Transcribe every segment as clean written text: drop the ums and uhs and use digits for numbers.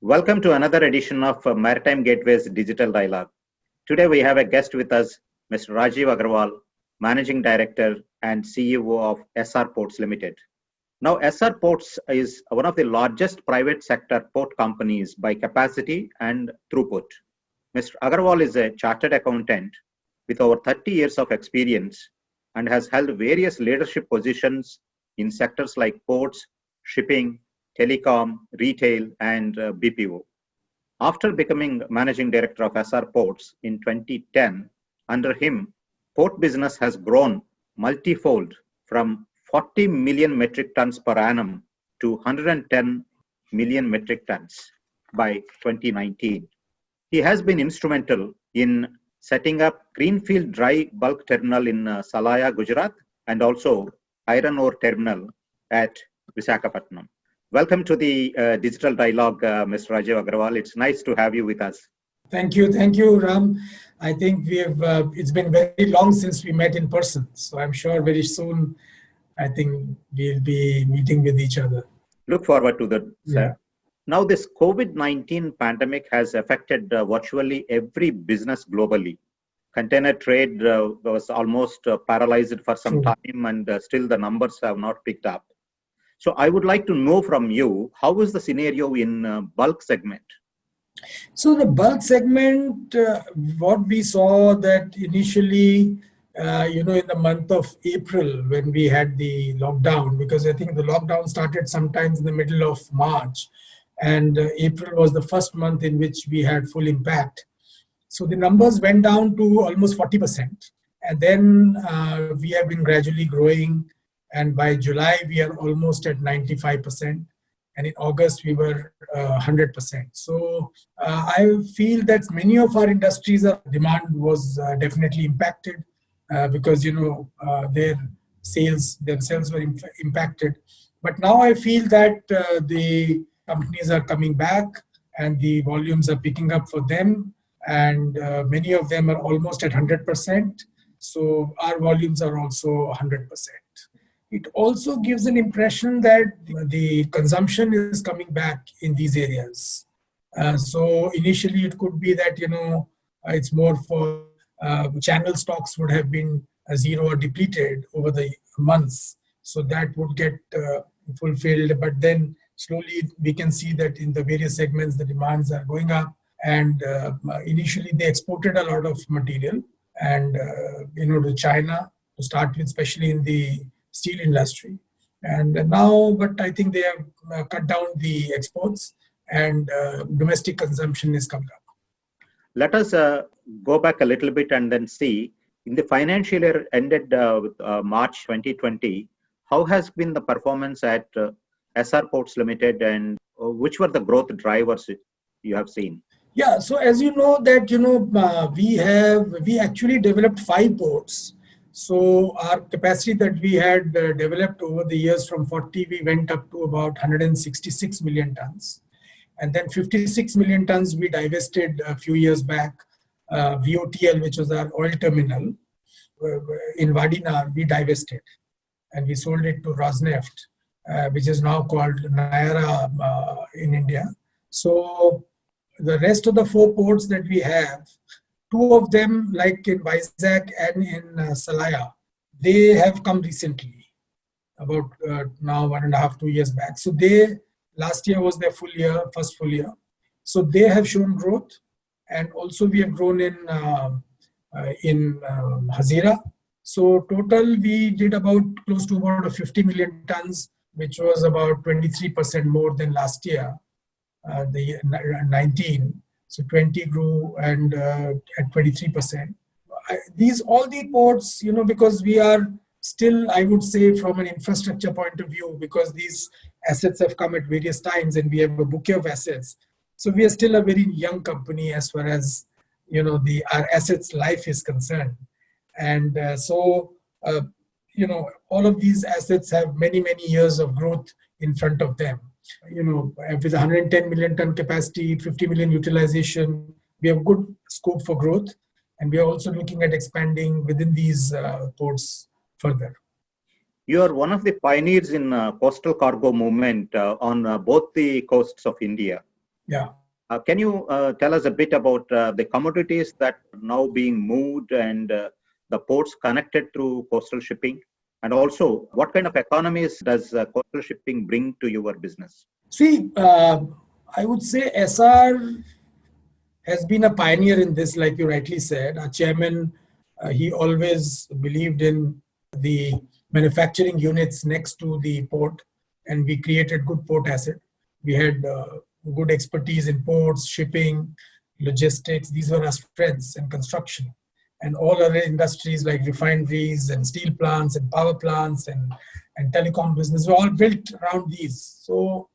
Welcome to another edition of Maritime Gateways Digital Dialogue. Today we have a guest with us, Mr. Rajiv Agarwal, Managing Director and CEO of Essar Ports Ltd. Now, Essar Ports is one of the largest private sector port companies by capacity and throughput. Mr. Agarwal is a chartered accountant with over 30 years of experience and has held various leadership positions in sectors like ports, shipping, telecom, retail, and BPO. After becoming managing director of Essar Ports in 2010, under him, port business has grown multifold from 40 million metric tons per annum to 110 million metric tons by 2019. He has been instrumental in setting up Greenfield Dry Bulk Terminal in Salaya, Gujarat, and also Iron Ore Terminal at Visakhapatnam. Welcome to the Digital Dialogue, Mr. Rajiv Agarwal. It's nice to have you with us. Thank you, Ram. I think it's been very long since we met in person. So I'm sure very soon, I think we'll be meeting with each other. Look forward to that, sir. Yeah. Now, this COVID-19 pandemic has affected virtually every business globally. Container trade was almost paralyzed for some time, and still the numbers have not picked up. So I would like to know from you, how is the scenario in bulk segment? So the bulk segment, what we saw that initially, in the month of April when we had the lockdown, because I think the lockdown started sometimes in the middle of March, and April was the first month in which we had full impact. So the numbers went down to almost 40%. And then we have been gradually growing. And by July, we are almost at 95%. And in August, we were 100%. So I feel that many of our industries, demand was definitely impacted because, their sales themselves were impacted. But now I feel that the companies are coming back and the volumes are picking up for them. And many of them are almost at 100%. So our volumes are also 100%. It also gives an impression that the consumption is coming back in these areas. So initially it could be that, it's more for channel stocks would have been zero or depleted over the months. So that would get fulfilled. But then slowly we can see that in the various segments, the demands are going up. And initially they exported a lot of material and, to China to start with, especially in the steel industry. And now, but I think they have cut down the exports and domestic consumption is coming up. Let us go back a little bit and then see, in the financial year ended with March 2020, how has been the performance at Essar Ports Limited, and which were the growth drivers you have seen? Yeah, so as you know that, we actually developed 5 ports. So our capacity that we had developed over the years from 40, we went up to about 166 million tons. And then 56 million tons we divested a few years back. VOTL, which was our oil terminal in Vadinar, we divested. And we sold it to Rosneft, which is now called Nayara in India. So the rest of the 4 ports that we have, 2 of them, like in Vizag and in Salaya, they have come recently, about now 1.5, 2 years back. So last year was their first full year. So they have shown growth. And also we have grown in Hazira. So total, we did about close to about 50 million tons, which was about 23% more than last year, the year 19. So 20 grew and at 23%. All the ports, because we are still, I would say, from an infrastructure point of view, because these assets have come at various times and we have a bouquet of assets. So we are still a very young company as far as, our assets life is concerned. And all of these assets have many, many years of growth in front of them. With 110 million ton capacity, 50 million utilization, we have good scope for growth. And we are also looking at expanding within these ports further. You are one of the pioneers in coastal cargo movement on both the coasts of India. Yeah. Can you tell us a bit about the commodities that are now being moved and the ports connected through coastal shipping? And also, what kind of economies does coastal shipping bring to your business? See, I would say SR has been a pioneer in this, like you rightly said. Our chairman, he always believed in the manufacturing units next to the port, and we created good port asset. We had good expertise in ports, shipping, logistics. These were our strengths, and construction. And all other industries like refineries and steel plants and power plants and telecom business were all built around these. So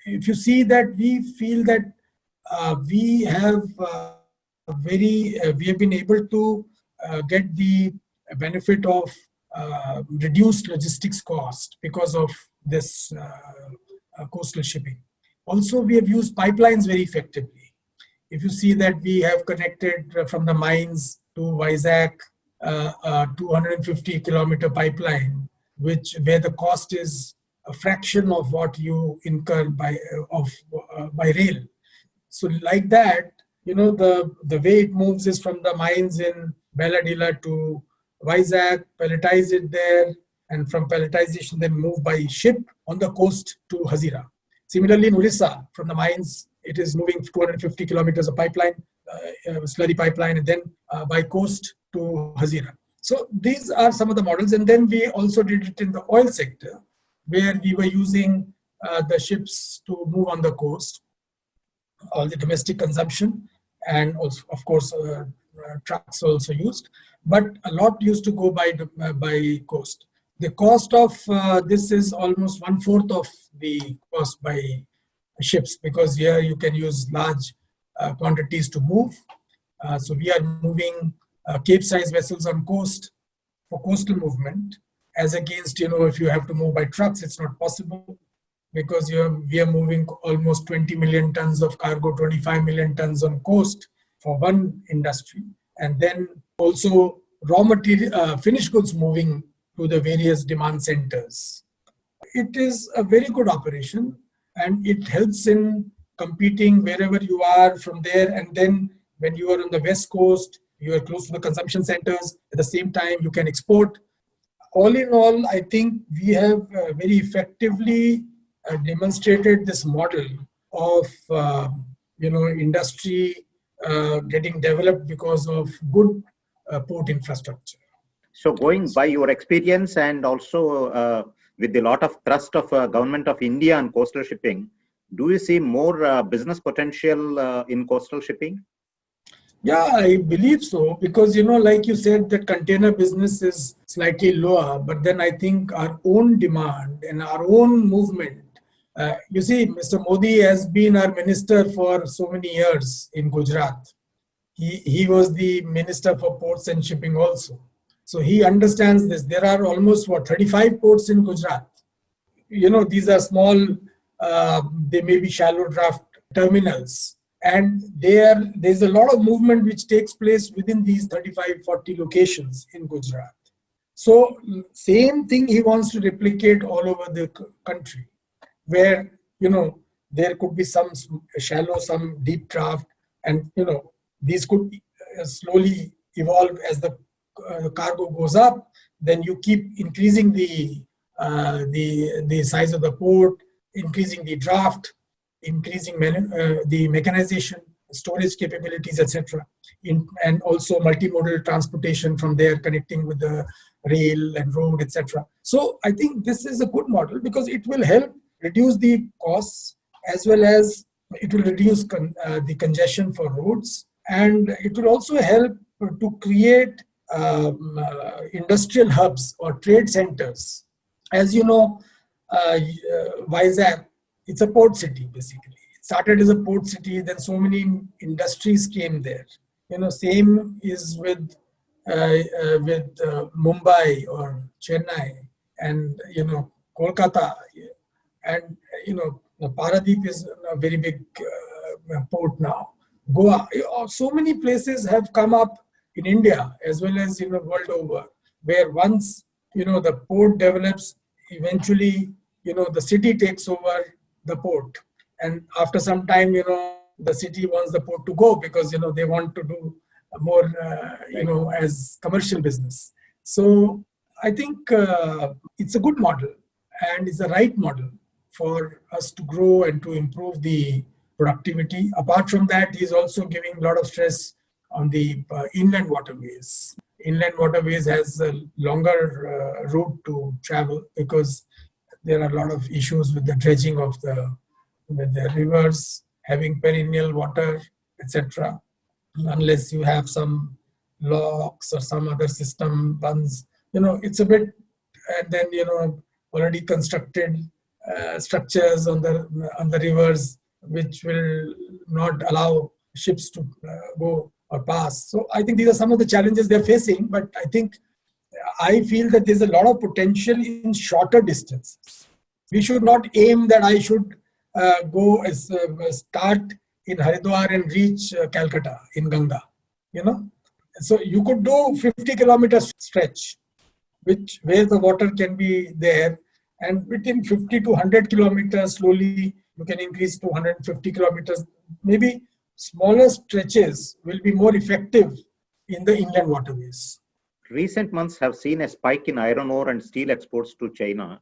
if you see that, we feel that we have been able to get the benefit of reduced logistics cost because of this coastal shipping. Also, we have used pipelines very effectively. If you see that, we have connected from the mines to Vizag, 250-kilometer pipeline, where the cost is a fraction of what you incur by rail. So like that, the way it moves is from the mines in Belladilla to Vizag, pelletize it there, and from pelletization then move by ship on the coast to Hazira. Similarly, in Orissa, from the mines, it is moving 250 kilometers of pipeline, slurry pipeline, and then by coast to Hazira. So these are some of the models. And then we also did it in the oil sector, where we were using the ships to move on the coast, all the domestic consumption, and also, of course, trucks also used, but a lot used to go by coast. The cost of this is almost 1/4 of the cost by ships, because here you can use large quantities to move. So we are moving Cape-size vessels on coast for coastal movement, as against, if you have to move by trucks, it's not possible, because we are moving almost 20 million tons of cargo, 25 million tons on coast for one industry. And then also raw material, finished goods moving to the various demand centers. It is a very good operation, and it helps in competing wherever you are from there. And then when you are on the West Coast, you are close to the consumption centers. At the same time, you can export. All in all, I think we have very effectively demonstrated this model of industry getting developed because of good port infrastructure. So going by your experience and also with a lot of trust of Government of India on coastal shipping, do you see more business potential in coastal shipping? Yeah, I believe so, because, like you said, the container business is slightly lower, but then I think our own demand and our own movement, you see, Mr. Modi has been our minister for so many years in Gujarat. He was the minister for ports and shipping also. So he understands this. There are almost 35 ports in Gujarat. These are small, they may be shallow draft terminals. And there's a lot of movement which takes place within these 35, 40 locations in Gujarat. So same thing he wants to replicate all over the country, where, there could be some shallow, some deep draft, and, these could slowly evolve as the cargo goes up. Then you keep increasing the size of the port, increasing the draft, increasing the mechanization, storage capabilities, etc. And also multimodal transportation from there, connecting with the rail and road, etc. So I think this is a good model, because it will help reduce the costs, as well as it will reduce the congestion for roads, and it will also help to create industrial hubs or trade centers. As you know, Vizag, it's a port city basically. It started as a port city, then so many industries came there. Same is with Mumbai or Chennai, and Kolkata, and the Paradeep is a very big port now. Goa, so many places have come up in India as well as world over, where once the port develops, eventually the city takes over the port, and after some time the city wants the port to go because they want to do more as commercial business. So I think it's a good model and it's the right model for us to grow and to improve the productivity. Apart from that, he's also giving a lot of stress on the inland waterways. Inland waterways has a longer route to travel because there are a lot of issues with the dredging of the rivers, having perennial water, etc. Unless you have some locks or some other system runs, it's a bit, and then already constructed structures on the rivers, which will not allow ships to go or pass. So I think these are some of the challenges they're facing. But I feel that there's a lot of potential in shorter distances. We should not aim that I should start in Haridwar and reach Calcutta in Ganga. So you could do 50-kilometer stretch, where the water can be there, and within 50 to 100 kilometers, slowly you can increase to 150 kilometers. Maybe smaller stretches will be more effective in the inland waterways. Recent months have seen a spike in iron ore and steel exports to China.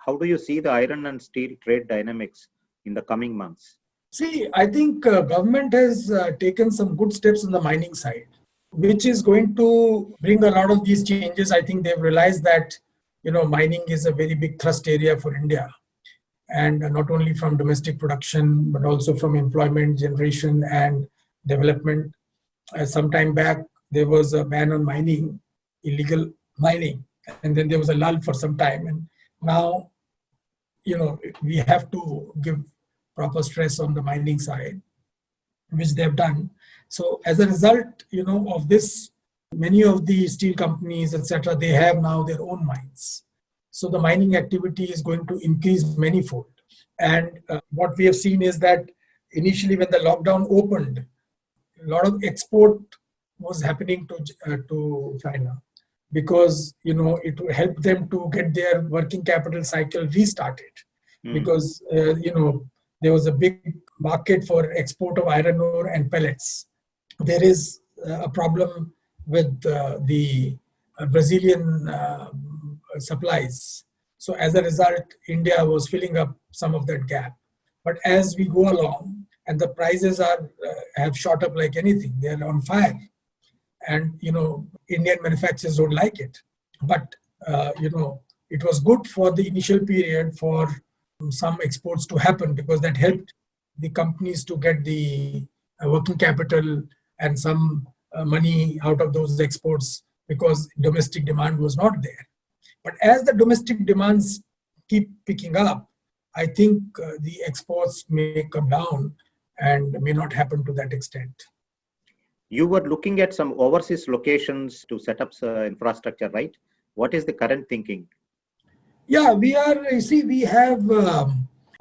How do you see the iron and steel trade dynamics in the coming months? See, I think government has taken some good steps on the mining side, which is going to bring a lot of these changes. I think they've realized that mining is a very big thrust area for India, and not only from domestic production but also from employment generation and development. Some time back there was a ban on mining, illegal mining, and then there was a lull for some time, and now we have to give proper stress on the mining side, which they've done. So as a result, of this, many of the steel companies, etc., they have now their own mines. So the mining activity is going to increase manifold. And what we have seen is that initially when the lockdown opened, a lot of export was happening to China because it would help them to get their working capital cycle restarted. Because there was a big market for export of iron ore and pellets. There is a problem with the Brazilian supplies. So as a result, India was filling up some of that gap. But as we go along, and the prices have shot up like anything, they're on fire. And Indian manufacturers don't like it. But it was good for the initial period for some exports to happen because that helped the companies to get the working capital and some money out of those exports because domestic demand was not there. But as the domestic demands keep picking up, I think the exports may come down and may not happen to that extent. You were looking at some overseas locations to set up infrastructure, right? What is the current thinking? Yeah, we have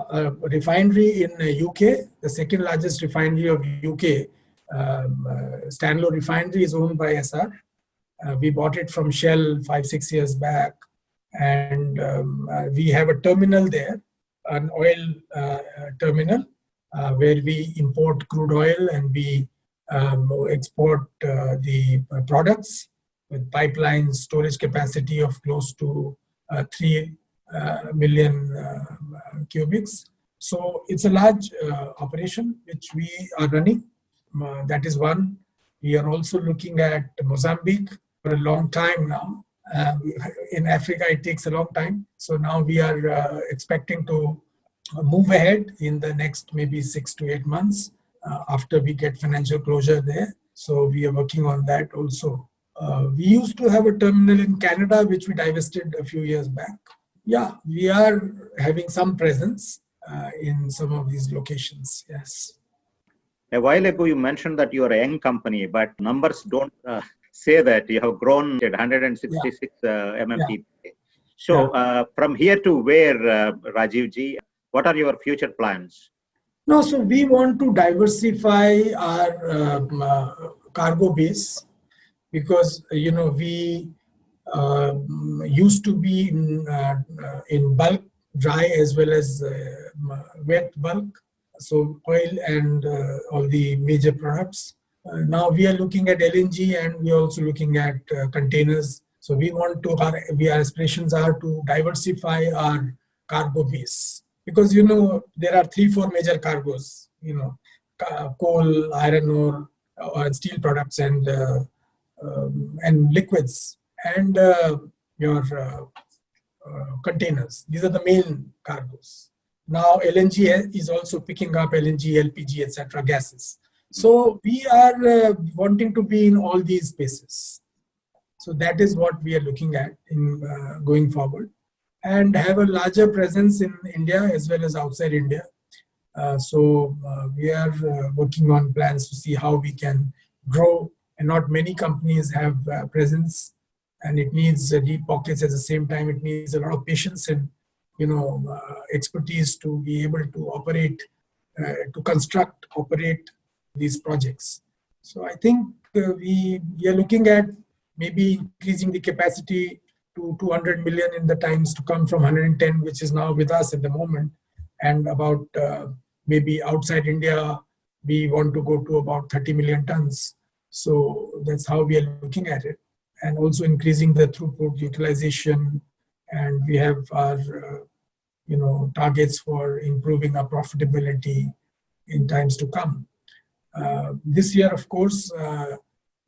a refinery in the UK, the second largest refinery of UK. Stanlow Refinery is owned by Essar. We bought it from Shell 5-6 years back. And we have a terminal there, an oil terminal, where we import crude oil and we export the products with pipeline storage capacity of close to 3 million cubics. So it's a large operation which we are running. That is one. We are also looking at Mozambique for a long time now. In Africa, it takes a long time. So now we are expecting to move ahead in the next maybe 6 to 8 months after we get financial closure there. So we are working on that also. We used to have a terminal in Canada, which we divested a few years back. Yeah, we are having some presence in some of these locations, yes. A while ago, you mentioned that you are a young company, but numbers don't say that you have grown at 166 MMT. Yeah. So from here to where, Rajiv ji, what are your future plans? No, so we want to diversify our cargo base because, we used to be in bulk, dry as well as wet bulk. so oil and all the major products. Now we are looking at LNG, and we are also looking at containers. So we want to, our aspirations are to diversify our cargo base, because there are 3-4 major cargos, coal, iron ore, steel products, and liquids, and your containers. These are the main cargos. Now LNG is also picking up, LNG, LPG, etc., gases. So we are wanting to be in all these spaces. So that is what we are looking at in going forward, and have a larger presence in India as well as outside India. So we are working on plans to see how we can grow, and not many companies have presence, and it needs deep pockets. At the same time, it needs a lot of patience and expertise to be able to operate, to construct, operate these projects. So I think we are looking at maybe increasing the capacity to 200 million in the times to come, from 110, which is now with us at the moment, and about maybe outside India, we want to go to about 30 million tons. So that's how we are looking at it, and also increasing the throughput utilization. And we have our targets for improving our profitability in times to come. This year, of course,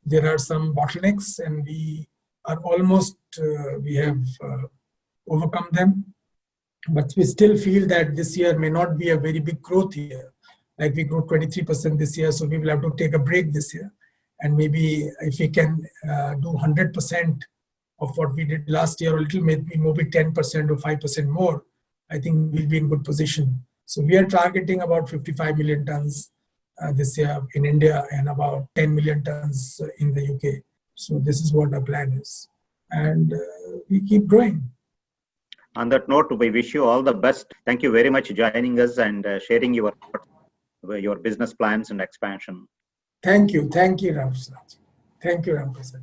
there are some bottlenecks, and we are almost, we have overcome them. But we still feel that this year may not be a very big growth year. Like we grew 23% this year, so we will have to take a break this year. And maybe if we can do 100% of what we did last year, or little maybe 10% or 5% more, I think we'll be in good position. So we are targeting about 55 million tons this year in India, and about 10 million tons in the UK. So this is what our plan is. And we keep growing. On that note, we wish you all the best. Thank you very much for joining us and sharing your business plans and expansion. Thank you, Ram Prasad. Thank you, Ram Prasad.